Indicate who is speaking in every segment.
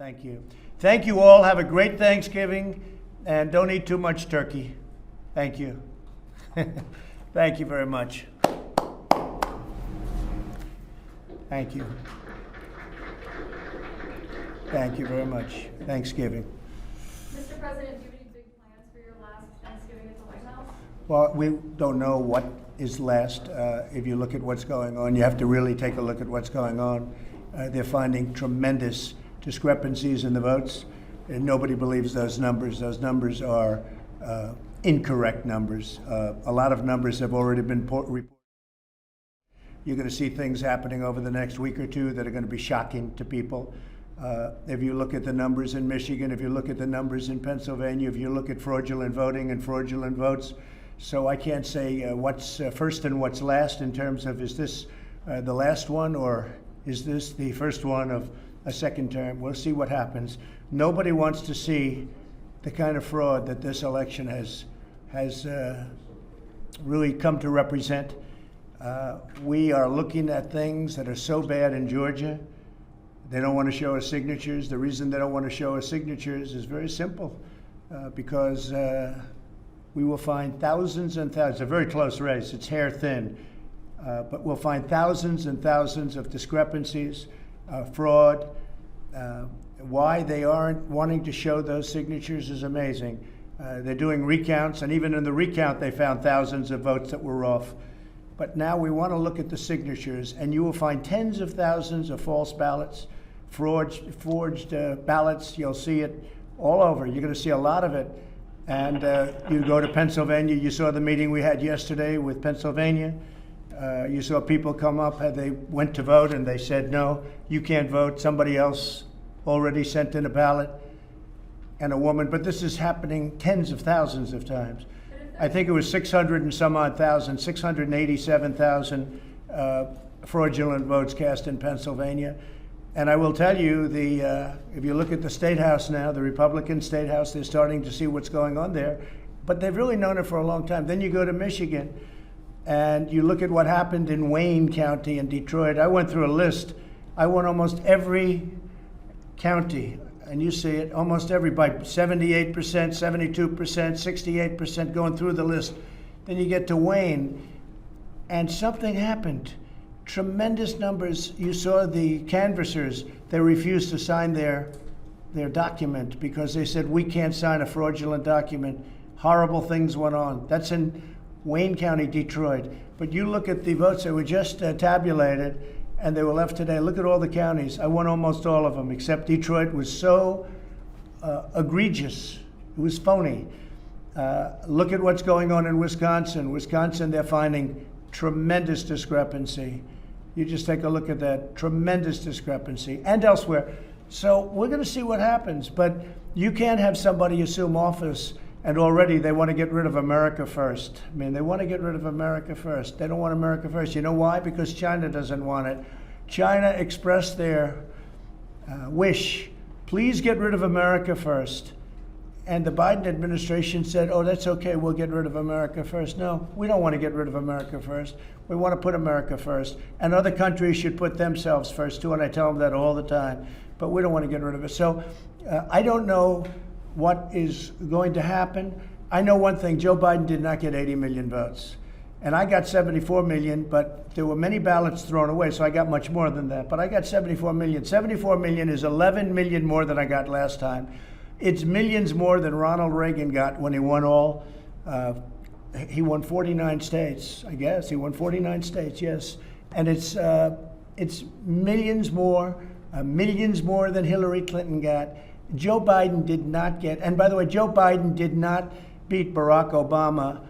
Speaker 1: Thank you. Thank you all. Have a great Thanksgiving, and don't eat too much turkey. Thank you. Thank you very much. Thank you. Thank you very much. Thanksgiving.
Speaker 2: Mr. President, do you have any big plans for your last Thanksgiving at the White House?
Speaker 1: Well, we don't know what is last. If you look at what's going on, you have to really take a look at what's going on. They're finding tremendous discrepancies in the votes, and nobody believes those numbers. Those numbers are incorrect numbers. A lot of numbers have already been reported. You're going to see things happening over the next week or two that are going to be shocking to people. If you look at the numbers in Michigan, if you look at the numbers in Pennsylvania, if you look at fraudulent voting and fraudulent votes. So I can't say what's first and what's last in terms of, is this the last one, or is this the first one of a second term? We'll see what happens. Nobody wants to see the kind of fraud that this election has really come to represent. We are looking at things that are so bad in Georgia. They don't want to show us signatures. The reason they don't want to show us signatures is very simple, because we will find thousands and thousands. It's a very close race. It's hair thin. But we'll find thousands and thousands of discrepancies, fraud. Why they aren't wanting to show those signatures is amazing. They're doing recounts, and even in the recount, they found thousands of votes that were off. But now we want to look at the signatures, and you will find tens of thousands of false ballots, forged ballots. You'll see it all over. You're going to see a lot of it. And you go to Pennsylvania. You saw the meeting we had yesterday with Pennsylvania. You saw people come up, they went to vote, and they said, no, you can't vote. Somebody else already sent in a ballot, and a woman. But this is happening tens of thousands of times. I think it was 600 and some odd thousand, 687,000 fraudulent votes cast in Pennsylvania. And I will tell you, if you look at the State House now, the Republican State House, they're starting to see what's going on there. But they've really known it for a long time. Then you go to Michigan, and you look at what happened in Wayne County in Detroit. I went through a list. I went almost every county, and you see it, almost every, by 78%, 72%, 68%, going through the list. Then you get to Wayne, and something happened. Tremendous numbers. You saw the canvassers, they refused to sign their document because they said, we can't sign a fraudulent document. Horrible things went on. That's in Wayne County, Detroit. But you look at the votes that were just tabulated, and they were left today. Look at all the counties. I won almost all of them, except Detroit was so egregious. It was phony. Look at what's going on in Wisconsin. Wisconsin, they're finding tremendous discrepancy. You just take a look at that, tremendous discrepancy, and elsewhere. So we're going to see what happens, but you can't have somebody assume office and already they want to get rid of America first. I mean, they want to get rid of America first. They don't want America first. You know why? Because China doesn't want it. China expressed their wish, please get rid of America first. And the Biden administration said, oh, that's okay, we'll get rid of America first. No, we don't want to get rid of America first. We want to put America first. And other countries should put themselves first, too, and I tell them that all the time. But we don't want to get rid of it. So I don't know what is going to happen. I know one thing, Joe Biden did not get 80 million votes. And I got 74 million, but there were many ballots thrown away, so I got much more than that. But I got 74 million. 74 million is 11 million more than I got last time. It's millions more than Ronald Reagan got when he won all. He won 49 states, I guess. He won 49 states, yes. And it's millions more than Hillary Clinton got. Joe Biden did not get, and by the way, Joe Biden did not beat Barack Obama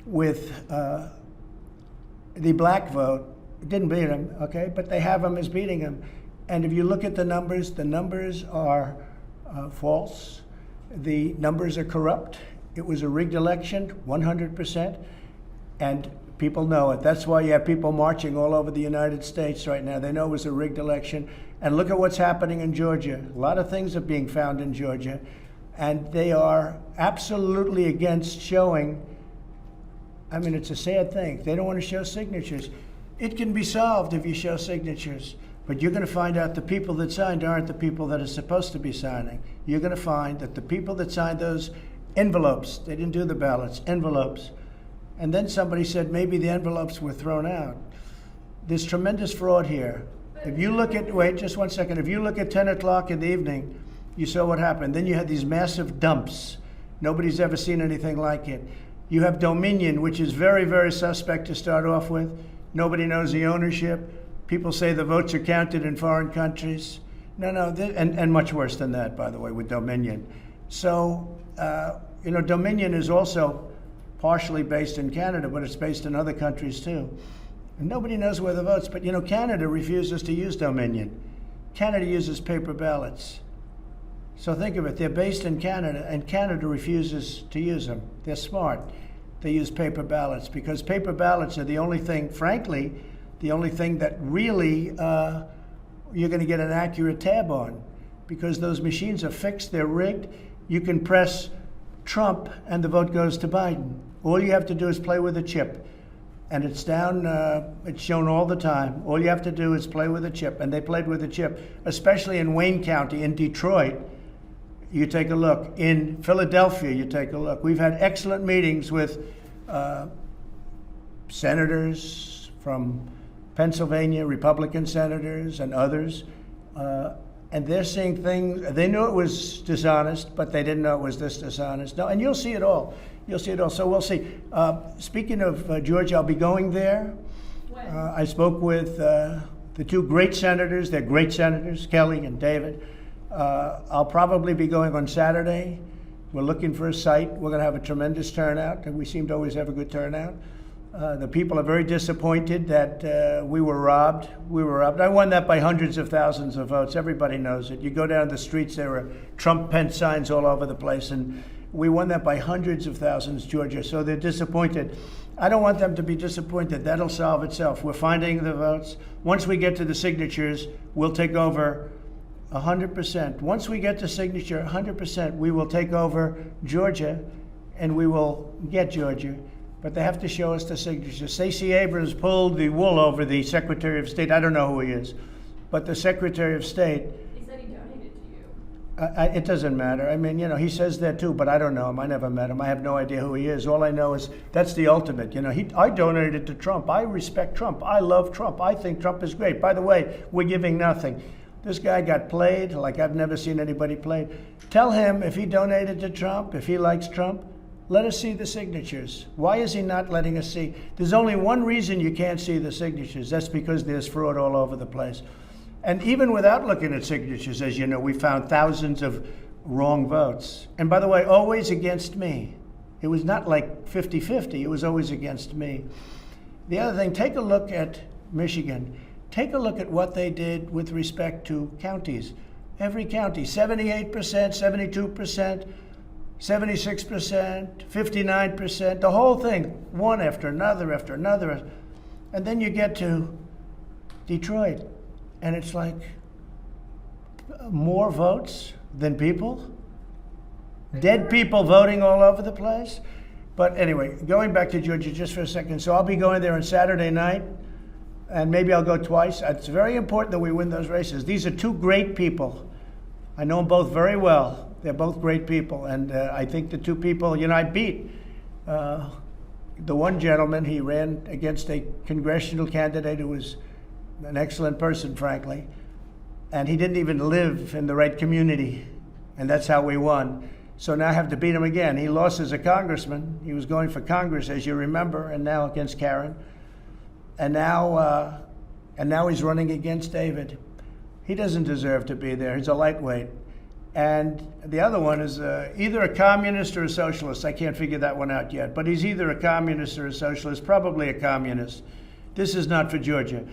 Speaker 1: with the black vote. Didn't beat him, okay? But they have him as beating him. And if you look at the numbers are false. The numbers are corrupt. It was a rigged election, 100%, and people know it. That's why you have people marching all over the United States right now. They know it was a rigged election. And look at what's happening in Georgia. A lot of things are being found in Georgia, and they are absolutely against showing. I mean, it's a sad thing. They don't want to show signatures. It can be solved if you show signatures. But you're going to find out the people that signed aren't the people that are supposed to be signing. You're going to find that the people that signed those envelopes, they didn't do the ballots, envelopes. And then somebody said maybe the envelopes were thrown out. There's tremendous fraud here. If you look at, wait just 1 second, if you look at 10 o'clock in the evening, you saw what happened. Then you had these massive dumps. Nobody's ever seen anything like it. You have Dominion, which is very, very suspect to start off with. Nobody knows the ownership. People say the votes are counted in foreign countries. No, and much worse than that, by the way, with Dominion. So, Dominion is also partially based in Canada, but it's based in other countries too. And nobody knows where the votes, but Canada refuses to use Dominion. Canada uses paper ballots. So think of it, they're based in Canada, and Canada refuses to use them. They're smart. They use paper ballots because paper ballots are the only thing, frankly, the only thing that really you're going to get an accurate tab on, because those machines are fixed, they're rigged. You can press Trump and the vote goes to Biden. All you have to do is play with a chip. And it's down, it's shown all the time. All you have to do is play with a chip. And they played with a chip, especially in Wayne County, in Detroit. You take a look. In Philadelphia, you take a look. We've had excellent meetings with senators from Pennsylvania, Republican senators and others. And they're seeing things, they knew it was dishonest, but they didn't know it was this dishonest. No, and you'll see it all. You'll see it all. So we'll see. Speaking of Georgia, I'll be going there. I spoke with the two great senators. They're great senators, Kelly and David. I'll probably be going on Saturday. We're looking for a site. We're going to have a tremendous turnout, and we seem to always have a good turnout. The people are very disappointed that we were robbed. We were robbed. I won that by hundreds of thousands of votes. Everybody knows it. You go down the streets, there are Trump-Pence signs all over the place, and we won that by hundreds of thousands, Georgia. So they're disappointed. I don't want them to be disappointed. That'll solve itself. We're finding the votes. Once we get to the signatures, we'll take over 100%. Once we get to signature 100%, we will take over Georgia, and we will get Georgia. But they have to show us the signatures. Stacey Abrams pulled the wool over the Secretary of State. I don't know who he is, but the Secretary of State.
Speaker 2: He said he donated to you.
Speaker 1: It doesn't matter. I mean, he says that too, but I don't know him. I never met him. I have no idea who he is. All I know is that's the ultimate. I donated to Trump. I respect Trump. I love Trump. I think Trump is great. By the way, we're giving nothing. This guy got played like I've never seen anybody played. Tell him if he donated to Trump, if he likes Trump, let us see the signatures. Why is he not letting us see? There's only one reason you can't see the signatures. That's because there's fraud all over the place. And even without looking at signatures, as you know, we found thousands of wrong votes. And by the way, always against me. It was not like 50-50. It was always against me. The other thing, take a look at Michigan. Take a look at what they did with respect to counties. Every county, 78%, 72%, 76%, 59%, the whole thing, one after another after another. And then you get to Detroit, and it's like more votes than people. Dead people voting all over the place. But anyway, going back to Georgia just for a second. So I'll be going there on Saturday night, and maybe I'll go twice. It's very important that we win those races. These are two great people. I know them both very well. They're both great people, and I think the two people, I beat the one gentleman. He ran against a congressional candidate who was an excellent person, frankly, and he didn't even live in the right community, and that's how we won. So now I have to beat him again. He lost as a congressman. He was going for Congress, as you remember, and now against Karen, and now he's running against David. He doesn't deserve to be there. He's a lightweight. And the other one is either a communist or a socialist. I can't figure that one out yet. But he's either a communist or a socialist, probably a communist. This is not for Georgia.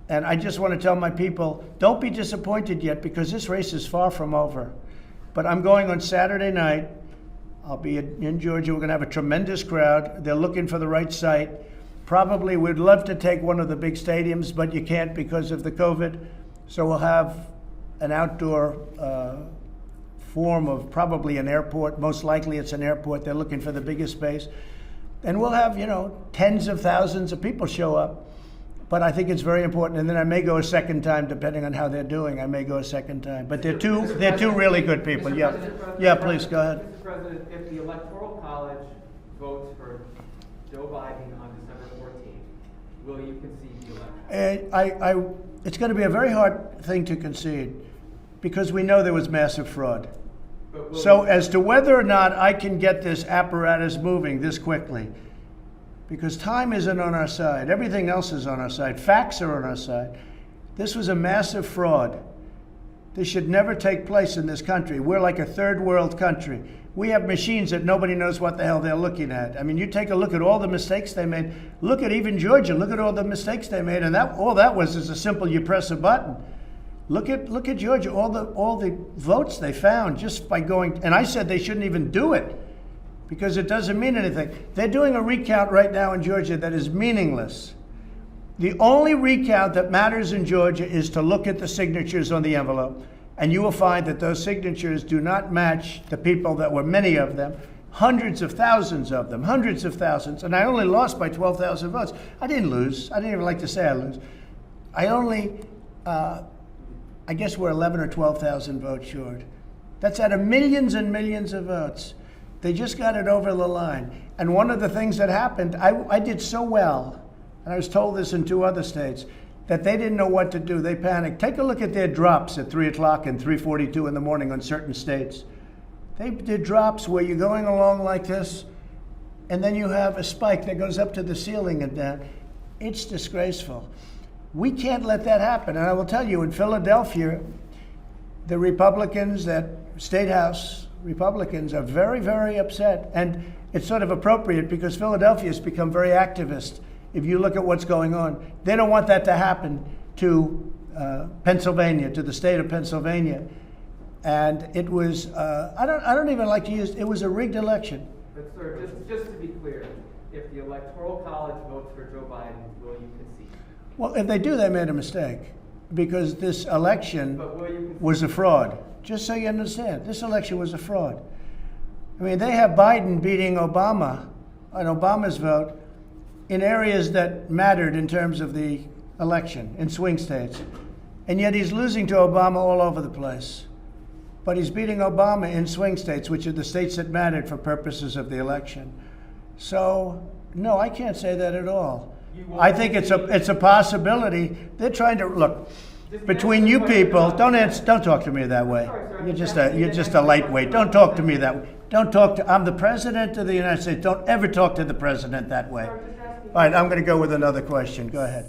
Speaker 1: And I just want to tell my people, don't be disappointed yet, because this race is far from over. But I'm going on Saturday night. I'll be in Georgia. We're going to have a tremendous crowd. They're looking for the right site. Probably we'd love to take one of the big stadiums, but you can't because of the COVID. So we'll have an outdoor form of probably an airport. Most likely it's an airport. They're looking for the biggest space. And we'll have, tens of thousands of people show up. But I think it's very important, and then I may go a second time, depending on how they're doing. I may go a second time. But they're two really good people.
Speaker 3: Mr.
Speaker 1: Yeah,
Speaker 3: President,
Speaker 1: yeah. Please go ahead.
Speaker 3: Mr. President, if the Electoral College votes for Joe Biden on December 14th, will you concede the election?
Speaker 1: It's going to be a very hard thing to concede because we know there was massive fraud. So as to whether or not I can get this apparatus moving this quickly, because time isn't on our side. Everything else is on our side. Facts are on our side. This was a massive fraud. This should never take place in this country. We're like a third world country. We have machines that nobody knows what the hell they're looking at. I mean, you take a look at all the mistakes they made. Look at even Georgia. Look at all the mistakes they made. And all that was is a simple, you press a button. Look at Georgia, all the votes they found just by going, and I said they shouldn't even do it, because it doesn't mean anything. They're doing a recount right now in Georgia that is meaningless. The only recount that matters in Georgia is to look at the signatures on the envelope, and you will find that those signatures do not match the people that were many of them, hundreds of thousands of them, hundreds of thousands, and I only lost by 12,000 votes. I didn't lose. I didn't even like to say I lose. I guess we're 11 or 12,000 votes short. That's out of millions and millions of votes. They just got it over the line. And one of the things that happened, I did so well, and I was told this in 2 other states, that they didn't know what to do. They panicked. Take a look at their drops at 3 o'clock and 3:42 in the morning on certain states. They did drops where you're going along like this, and then you have a spike that goes up to the ceiling and down. It's disgraceful. We can't let that happen. And I will tell you, in Philadelphia, the Republicans, that State House Republicans, are very, very upset. And it's sort of appropriate because Philadelphia has become very activist. If you look at what's going on, they don't want that to happen to Pennsylvania, to the state of Pennsylvania. And it was, I don't even like to use, it was a rigged election.
Speaker 3: But sir, just to be clear, if the Electoral College votes for Joe Biden, will you concede?
Speaker 1: Well, if they do, they made a mistake, because this election was a fraud. Just so you understand, this election was a fraud. I mean, they have Biden beating Obama on Obama's vote in areas that mattered in terms of the election, in swing states. And yet he's losing to Obama all over the place. But he's beating Obama in swing states, which are the states that mattered for purposes of the election. So, no, I can't say that at all. I think it's a possibility. They're trying to look between you people. Don't talk to me that way. You're just a lightweight. Don't talk to me that way. I'm the president of the United States. Don't ever talk to the president that way. All right, I'm going to go with another question. Go ahead.